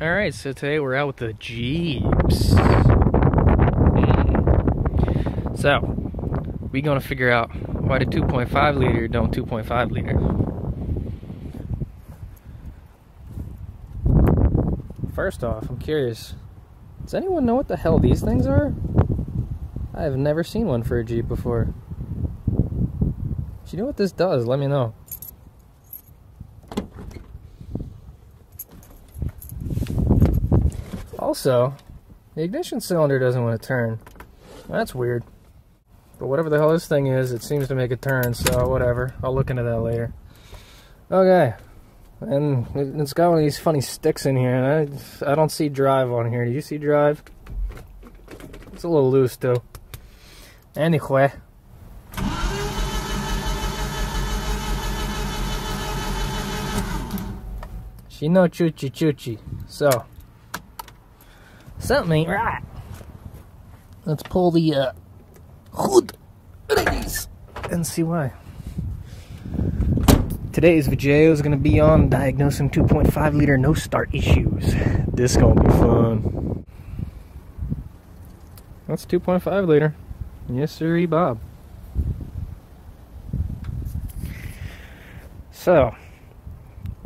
Alright, so today we're out with the Jeeps. So, we're gonna figure out why the 2.5 liter don't 2.5 liter. First off, I'm curious, does anyone know what the hell these things are? I have never seen one for a Jeep before. If you know what this does, let me know. Also, the ignition cylinder doesn't want to turn. That's weird. But whatever the hell this thing is, it seems to make it turn, so whatever. I'll look into that later. Okay. And it's got one of these funny sticks in here, and I don't see drive on here. Do you see drive? It's a little loose, too. Anyway. She no choochie choochie. So. Something ain't right. Let's pull the hood and see why. Today's video is going to be on diagnosing 2.5 liter no start issues. This is going to be fun. That's 2.5 liter. Yes, sir, Bob. So,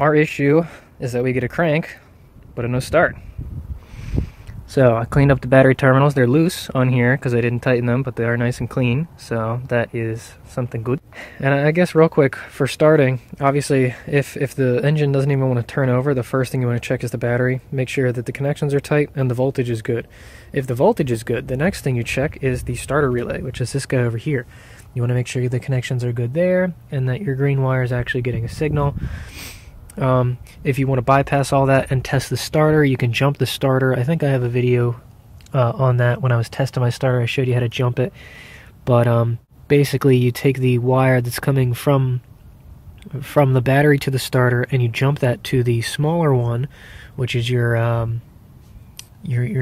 our issue is that we get a crank, but a no start. So I cleaned up the battery terminals. They're loose on here because I didn't tighten them, but they are nice and clean. So that is something good. And I guess real quick for starting, obviously if the engine doesn't even want to turn over, the first thing you want to check is the battery. Make sure that the connections are tight and the voltage is good. If the voltage is good, the next thing you check is the starter relay, which is this guy over here. You want to make sure the connections are good there and that your green wire is actually getting a signal. If you want to bypass all that and test the starter, you can jump the starter. I think I have a video on that. When I was testing my starter, I showed you how to jump it. But basically, you take the wire that's coming from the battery to the starter, and you jump that to the smaller one, which is your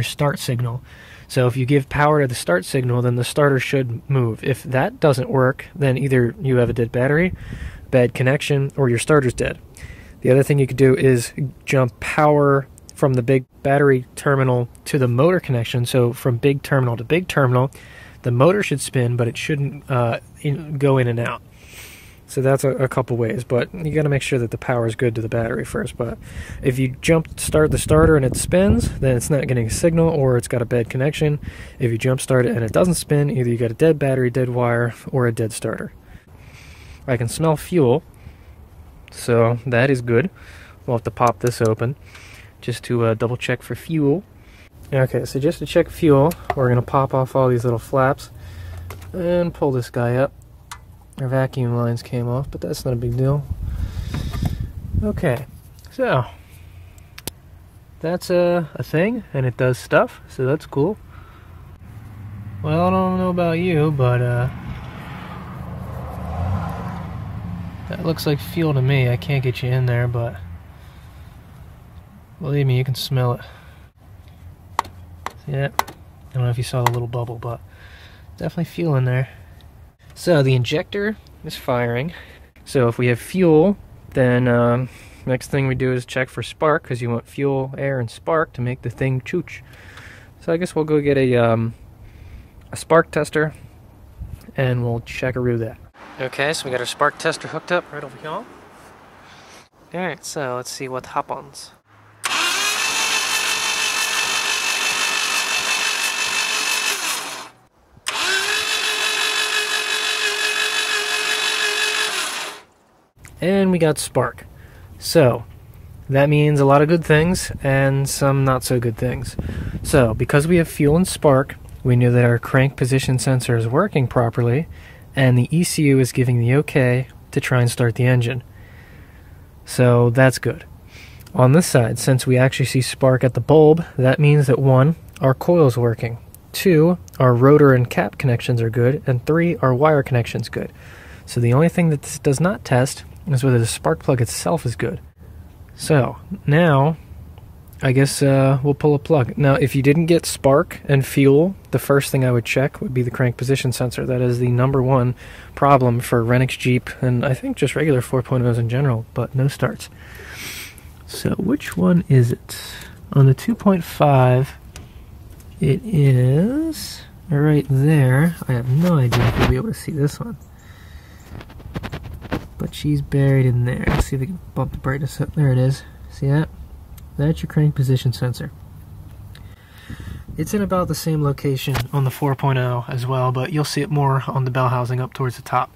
start signal. So if you give power to the start signal, then the starter should move. If that doesn't work, then either you have a dead battery, bad connection, or your starter's dead. The other thing you could do is jump power from the big battery terminal to the motor connection. So from big terminal to big terminal, the motor should spin, but it shouldn't go in and out. So that's a couple ways, but you got to make sure that the power is good to the battery first. But if you start the starter and it spins, then it's not getting a signal, or it's got a bad connection. If you jump start it and it doesn't spin, either you got a dead battery, dead wire, or a dead starter. I can smell fuel. So that is good. We'll have to pop this open just to double check for fuel. Okay, so just to check fuel, we're going to pop off all these little flaps and pull this guy up. Our vacuum lines came off, but that's not a big deal. Okay, so that's a thing, and it does stuff, so that's cool. Well, I don't know about you, but that looks like fuel to me. I can't get you in there, but believe me, you can smell it. See that? I don't know if you saw the little bubble, but definitely fuel in there. So the injector is firing. So if we have fuel, then next thing we do is check for spark, because you want fuel, air, and spark to make the thing chooch. So I guess we'll go get a spark tester, and we'll checkaroo that. Okay, so we got our spark tester hooked up right over here. Alright, so let's see what happens. And we got spark. So, that means a lot of good things and some not so good things. So, because we have fuel and spark, we knew that our crank position sensor is working properly, and the ECU is giving the okay to try and start the engine. So that's good. On this side, since we actually see spark at the bulb, that means that 1, our coil is working, 2, our rotor and cap connections are good, and 3, our wire connection's good. So the only thing that this does not test is whether the spark plug itself is good. So now I guess we'll pull a plug. Now, if you didn't get spark and fuel, the first thing I would check would be the crank position sensor. That is the #1 problem for Renix Jeep, and I think just regular 4.0s in general, but no starts. So which one is it? On the 2.5, it is right there. I have no idea if you'll be able to see this one. But she's buried in there. Let's see if we can bump the brightness up. There it is. See that? That's your crank position sensor. It's in about the same location on the 4.0 as well, but you'll see it more on the bell housing up towards the top.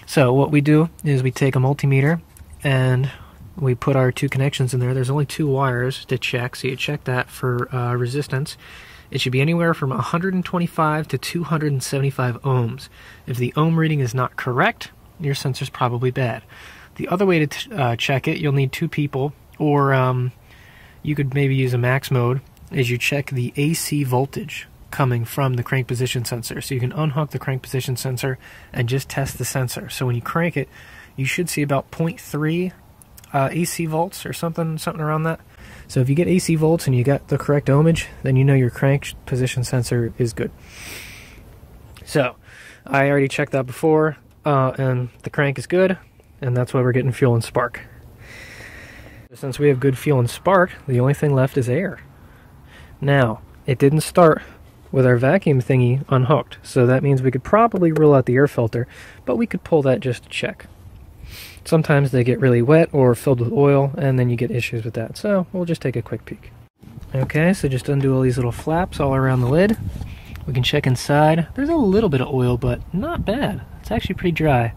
So what we do is we take a multimeter and we put our two connections in there. There's only 2 wires to check, so you check that for resistance. It should be anywhere from 125 to 275 ohms. If the ohm reading is not correct, your sensor's probably bad. The other way to check it, you'll need 2 people, or you could maybe use a max mode, is you check the AC voltage coming from the crank position sensor. So you can unhook the crank position sensor and just test the sensor. So when you crank it, you should see about 0.3 AC volts or something around that. So if you get AC volts and you got the correct ohmage, then you know your crank position sensor is good. So I already checked that before, and the crank is good, and that's why we're getting fuel and spark. Since we have good fuel and spark, the only thing left is air. Now, it didn't start with our vacuum thingy unhooked, so that means we could probably rule out the air filter, but we could pull that just to check. Sometimes they get really wet or filled with oil, and then you get issues with that, so we'll just take a quick peek. Okay, so just undo all these little flaps all around the lid. We can check inside. There's a little bit of oil, but not bad. It's actually pretty dry,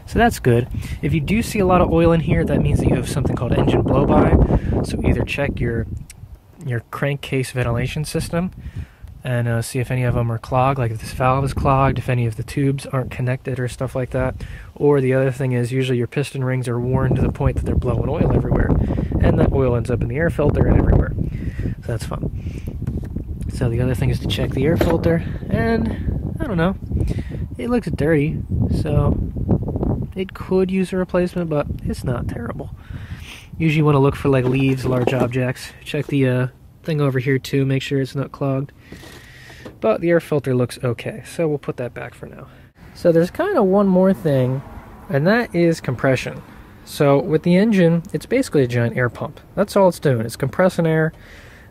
so that's good. If you do see a lot of oil in here, that means that you have something called engine blow-by, so either check your crankcase ventilation system and see if any of them are clogged, like if this valve is clogged, if any of the tubes aren't connected or stuff like that. Or the other thing is usually your piston rings are worn to the point that they're blowing oil everywhere, and that oil ends up in the air filter and everywhere. So that's fun. So the other thing is to check the air filter, and I don't know, it looks dirty, so it could use a replacement, but it's not terrible. Usually you want to look for like leaves, large objects. Check the thing over here too, make sure it's not clogged. But the air filter looks okay, so we'll put that back for now. So there's kind of one more thing, and that is compression. So with the engine, it's basically a giant air pump. That's all it's doing. It's compressing air,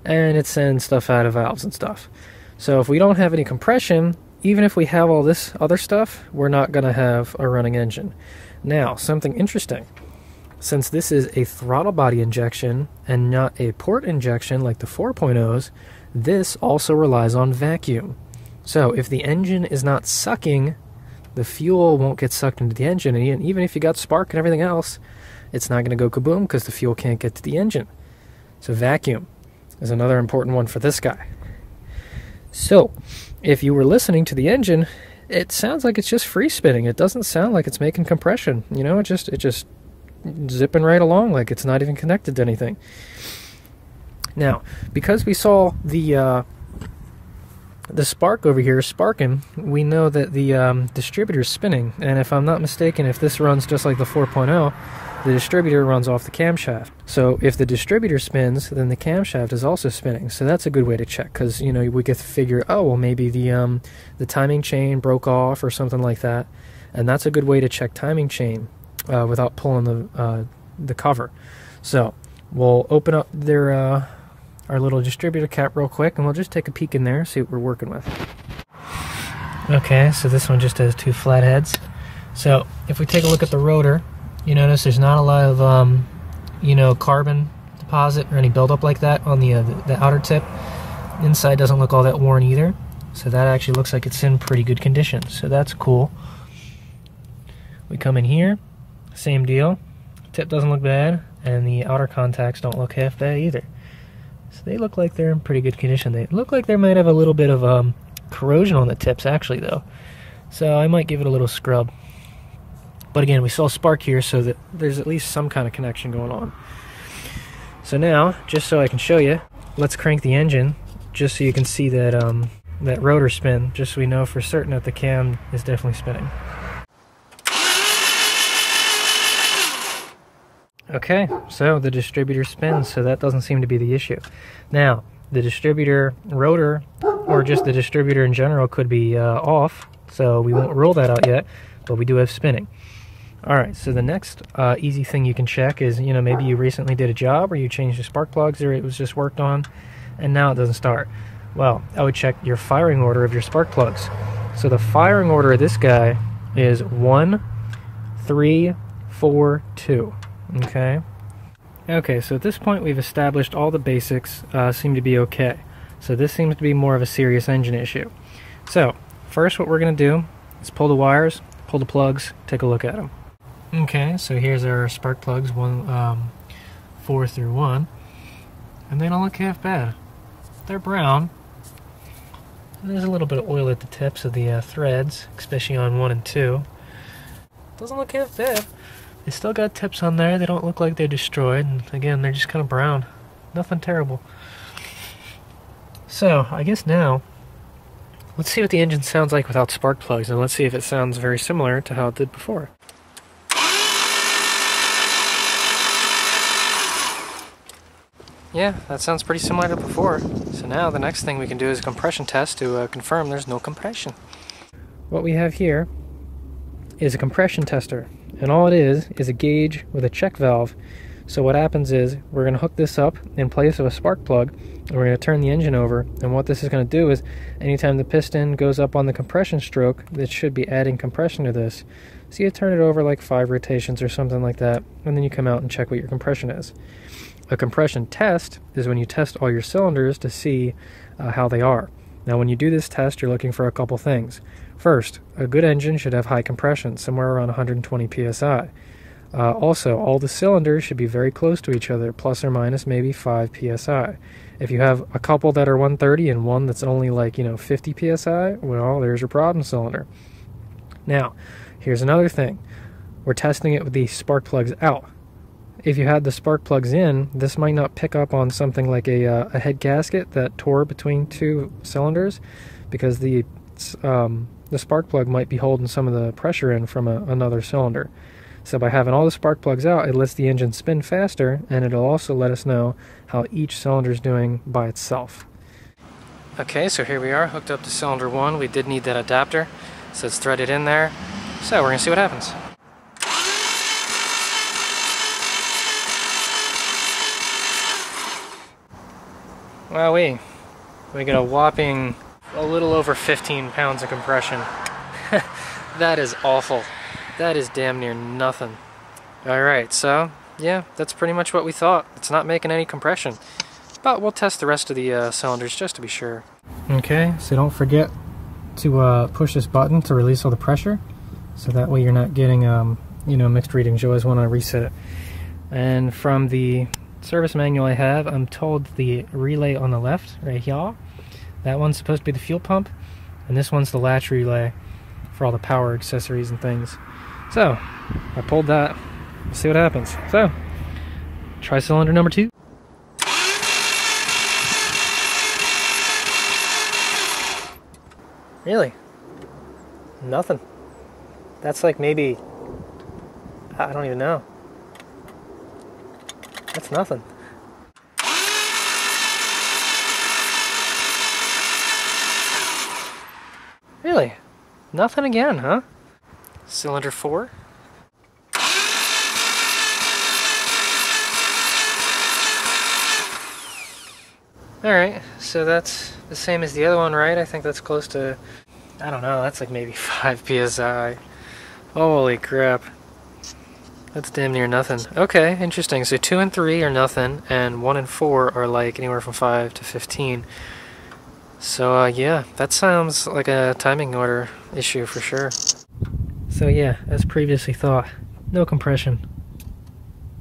and it's sending stuff out of valves and stuff. So if we don't have any compression, even if we have all this other stuff, we're not going to have a running engine. Now, something interesting. Since this is a throttle body injection and not a port injection like the 4.0s, this also relies on vacuum. So if the engine is not sucking, the fuel won't get sucked into the engine, and even if you got spark and everything else, it's not going to go kaboom because the fuel can't get to the engine. So vacuum is another important one for this guy. So if you were listening to the engine, it sounds like it's just free spinning. It doesn't sound like it's making compression. You know, it just zipping right along like it's not even connected to anything. Now, because we saw the spark over here sparking, we know that the distributor is spinning, and if I'm not mistaken, if this runs just like the 4.0, the distributor runs off the camshaft. So if the distributor spins, then the camshaft is also spinning. So that's a good way to check, because you know we get to figure, oh well, maybe the timing chain broke off or something like that, and that's a good way to check timing chain without pulling the cover. So we'll open up our little distributor cap real quick, and we'll just take a peek in there, see what we're working with. Okay, so this one just has 2 flat heads. So if we take a look at the rotor, you notice there's not a lot of carbon deposit or any buildup like that on the outer tip. Inside doesn't look all that worn either, so that actually looks like it's in pretty good condition, so that's cool. We come in here, same deal. Tip doesn't look bad, and the outer contacts don't look half bad either. So they look like they're in pretty good condition. They look like they might have a little bit of corrosion on the tips actually though. So I might give it a little scrub. But again, we saw spark here, so that there's at least some kind of connection going on. So now, just so I can show you, let's crank the engine, just so you can see that that rotor spin, just so we know for certain that the cam is definitely spinning. Okay, so the distributor spins, so that doesn't seem to be the issue. Now, the distributor rotor, or just the distributor in general, could be off, so we won't rule that out yet, but we do have spinning. Alright, so the next easy thing you can check is, maybe you recently did a job or you changed the spark plugs or it was just worked on and now it doesn't start. Well, I would check your firing order of your spark plugs. So the firing order of this guy is 1, 3, 4, 2. Okay? Okay, so at this point we've established all the basics seem to be okay. So this seems to be more of a serious engine issue. So, first what we're going to do is pull the wires, pull the plugs, take a look at them. Okay, so here's our spark plugs, 4 through 1, and they don't look half bad. They're brown. There's a little bit of oil at the tips of the threads, especially on 1 and 2. Doesn't look half bad. They still got tips on there. They don't look like they're destroyed, and again, they're just kind of brown. Nothing terrible. So, I guess now, let's see what the engine sounds like without spark plugs, and let's see if it sounds very similar to how it did before. Yeah, that sounds pretty similar to before. So now the next thing we can do is a compression test to confirm there's no compression. What we have here is a compression tester, and all it is a gauge with a check valve. So what happens is we're going to hook this up in place of a spark plug, and we're going to turn the engine over, and what this is going to do is anytime the piston goes up on the compression stroke, it should be adding compression to this. So you turn it over like 5 rotations or something like that, and then you come out and check what your compression is. A compression test is when you test all your cylinders to see how they are. Now when you do this test, you're looking for a couple things. First, a good engine should have high compression, somewhere around 120 psi. Also, all the cylinders should be very close to each other, plus or minus maybe 5 psi. If you have a couple that are 130 and one that's only like 50 psi, well, there's your problem cylinder. Now, here's another thing. We're testing it with the spark plugs out. If you had the spark plugs in, this might not pick up on something like a head gasket that tore between 2 cylinders, because the spark plug might be holding some of the pressure in from another cylinder. So by having all the spark plugs out, it lets the engine spin faster, and it'll also let us know how each cylinder is doing by itself. Okay, so here we are, hooked up to cylinder 1. We did need that adapter, so it's threaded in there. So we're going to see what happens. Wowee, we get a whopping a little over 15 pounds of compression. That is awful. That is damn near nothing. Alright, so yeah, that's pretty much what we thought. It's not making any compression. But we'll test the rest of the cylinders just to be sure. Okay, so don't forget to push this button to release all the pressure. So that way you're not getting mixed readings. You always want to reset it. And from the service manual I have, I'm told the relay on the left, right here, that one's supposed to be the fuel pump, and this one's the latch relay for all the power accessories and things. So, I pulled that. Let's see what happens. So, try cylinder number 2. Really? Nothing. That's like maybe, I don't even know. That's nothing. Really? Nothing again, huh? Cylinder 4. Alright, so that's the same as the other one, right? I think that's close to, I don't know, that's like maybe 5 psi. Holy crap. That's damn near nothing. Okay, interesting. So 2 and 3 are nothing, and 1 and 4 are like anywhere from 5 to 15. So yeah, that sounds like a timing order issue for sure. So yeah, as previously thought, no compression.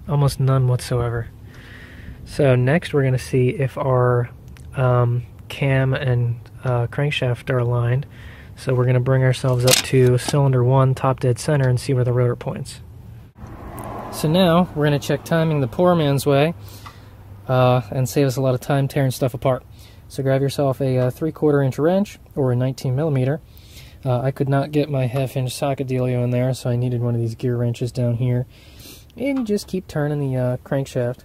Almost none whatsoever. So next we're going to see if our cam and crankshaft are aligned. So we're going to bring ourselves up to cylinder 1, top dead center, and see where the rotor points. So now we're going to check timing the poor man's way and save us a lot of time tearing stuff apart. So grab yourself a 3/4 inch wrench or a 19 millimeter. I could not get my 1/2 inch socket dealio in there, so I needed one of these gear wrenches down here. And you just keep turning the crankshaft,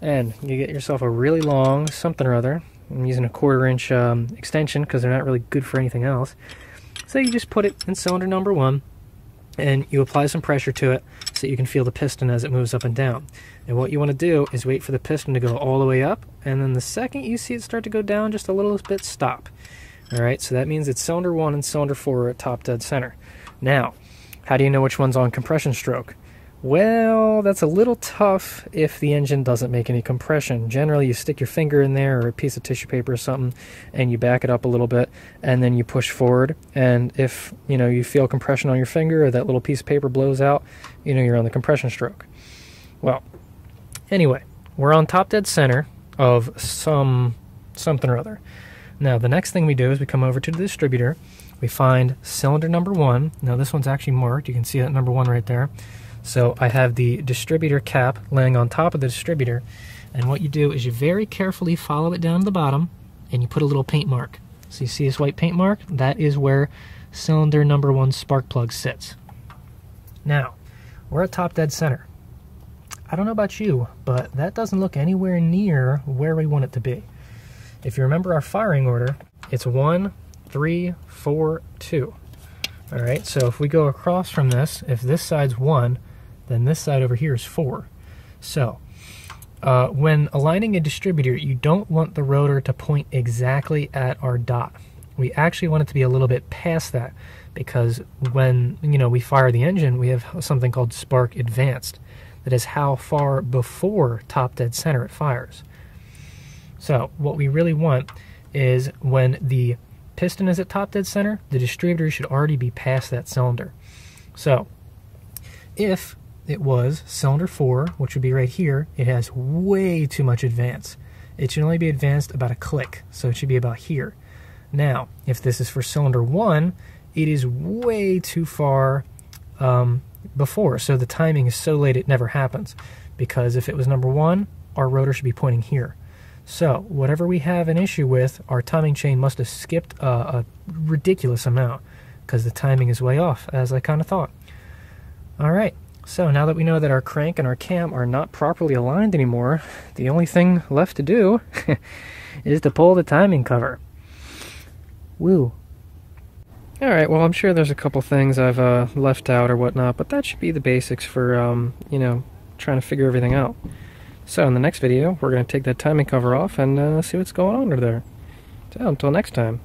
and you get yourself a really long something or other. I'm using a 1/4 inch extension because they're not really good for anything else. So you just put it in cylinder number 1, and you apply some pressure to it so that you can feel the piston as it moves up and down. And what you want to do is wait for the piston to go all the way up, and then the second you see it start to go down just a little bit, stop. Alright, so that means it's cylinder 1 and cylinder 4 are at top dead center. Now, how do you know which one's on compression stroke? Well, that's a little tough if the engine doesn't make any compression. Generally, you stick your finger in there or a piece of tissue paper or something, and you back it up a little bit, and then you push forward. And if you feel compression on your finger, or that little piece of paper blows out, you're on the compression stroke. Well, anyway, we're on top dead center of something or other. Now, the next thing we do is we come over to the distributor. We find cylinder number 1. Now, this one's actually marked. You can see that number 1 right there. So I have the distributor cap laying on top of the distributor, and what you do is you very carefully follow it down to the bottom, and you put a little paint mark. So you see this white paint mark? That is where cylinder number 1 spark plug sits. Now, we're at top dead center. I don't know about you, but that doesn't look anywhere near where we want it to be. If you remember our firing order, it's 1, 3, 4, 2. All right, so if we go across from this, if this side's 1, then this side over here is 4. So when aligning a distributor, you don't want the rotor to point exactly at our dot. We actually want it to be a little bit past that, because when we fire the engine, we have something called spark advanced. That is how far before top dead center it fires. So what we really want is when the piston is at top dead center, the distributor should already be past that cylinder. So if it was cylinder 4, which would be right here, it has way too much advance. It should only be advanced about a click, so it should be about here. Now, if this is for cylinder 1, it is way too far before, so the timing is so late it never happens. Because if it was number 1, our rotor should be pointing here. So whatever we have an issue with, our timing chain must have skipped a ridiculous amount, because the timing is way off, as I kind of thought. Alright, so now that we know that our crank and our cam are not properly aligned anymore, the only thing left to do is to pull the timing cover. Woo. Alright, well, I'm sure there's a couple things I've left out or whatnot, but that should be the basics for, trying to figure everything out. So in the next video, we're going to take that timing cover off and see what's going on under there. So until next time.